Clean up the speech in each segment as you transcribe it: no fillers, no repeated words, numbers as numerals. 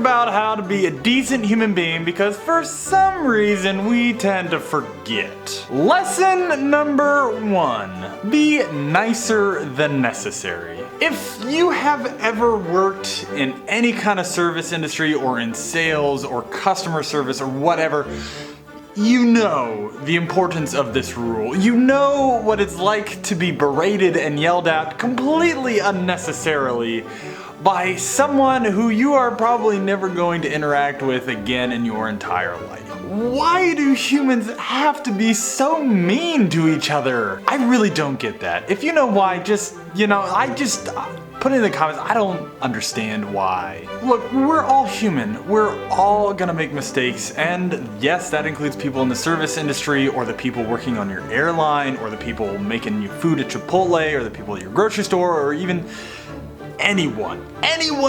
about how to be a decent human being because for some reason we tend to forget. Lesson number 1. Be nicer than necessary. If you have ever worked in any kind of service industry or in sales or customer service or whatever, you know the importance of this rule. You know what it's like to be berated and yelled at completely unnecessarily by someone who you are probably never going to interact with again in your entire life. Why do humans have to be so mean to each other? I really don't get that. If you know why, put it in the comments. I don't understand why. Look, we're all human. We're all gonna make mistakes, and yes, that includes people in the service industry, or the people working on your airline, or the people making you food at Chipotle, or the people at your grocery store, or even anyone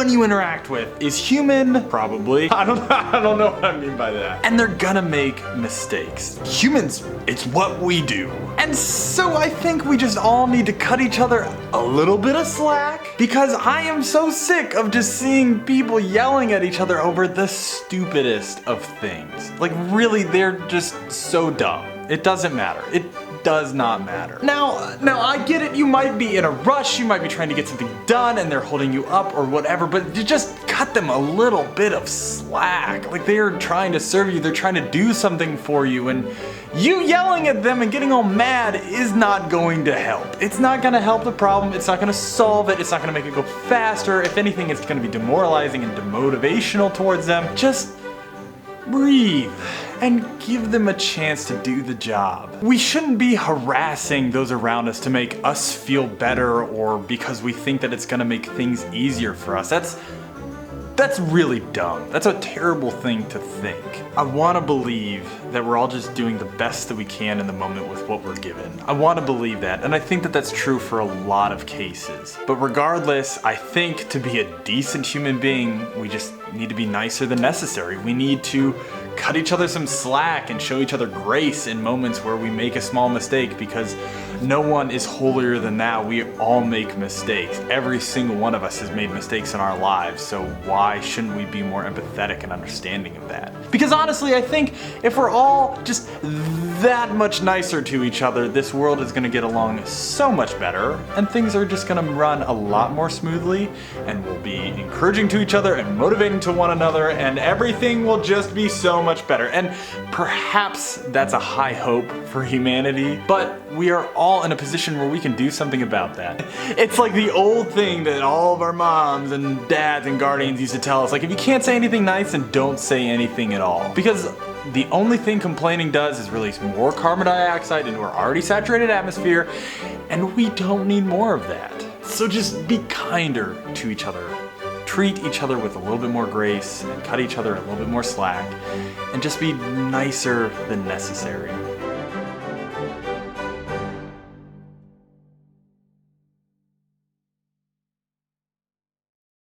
you interact with is human, probably. I don't know what I mean by that. And they're gonna make mistakes. Humans, it's what we do. And so I think we just all need to cut each other a little bit of slack, because I am so sick of just seeing people yelling at each other over the stupidest of things. Like really, they're just so dumb. It doesn't matter. It does not matter. Now I get it, you might be in a rush, you might be trying to get something done and they're holding you up or whatever, but you just cut them a little bit of slack. Like they're trying to serve you, they're trying to do something for you, and you yelling at them and getting all mad is not going to help. It's not gonna help the problem, it's not gonna solve it, it's not gonna make it go faster. If anything, it's gonna be demoralizing and demotivational towards them. Just breathe and give them a chance to do the job. We shouldn't be harassing those around us to make us feel better or because we think that it's gonna make things easier for us. That's really dumb. That's a terrible thing to think. I wanna believe that we're all just doing the best that we can in the moment with what we're given. I wanna believe that, and I think that that's true for a lot of cases. But regardless, I think to be a decent human being, we just need to be nicer than necessary. We need to cut each other some slack and show each other grace in moments where we make a small mistake, because no one is holier than thou. We all make mistakes. Every single one of us has made mistakes in our lives, so why shouldn't we be more empathetic and understanding of that? Because honestly, I think if we're all just that much nicer to each other, this world is gonna get along so much better, and things are just gonna run a lot more smoothly, and we'll be encouraging to each other and motivating to one another, and everything will just be so much better. And perhaps that's a high hope for humanity, but we are all in a position where we can do something about that. It's like the old thing that all of our moms and dads and guardians used to tell us, like, if you can't say anything nice, then don't say anything at all. Because the only thing complaining does is release more carbon dioxide into our already saturated atmosphere, and we don't need more of that. So just be kinder to each other. Treat each other with a little bit more grace and cut each other a little bit more slack, and just be nicer than necessary.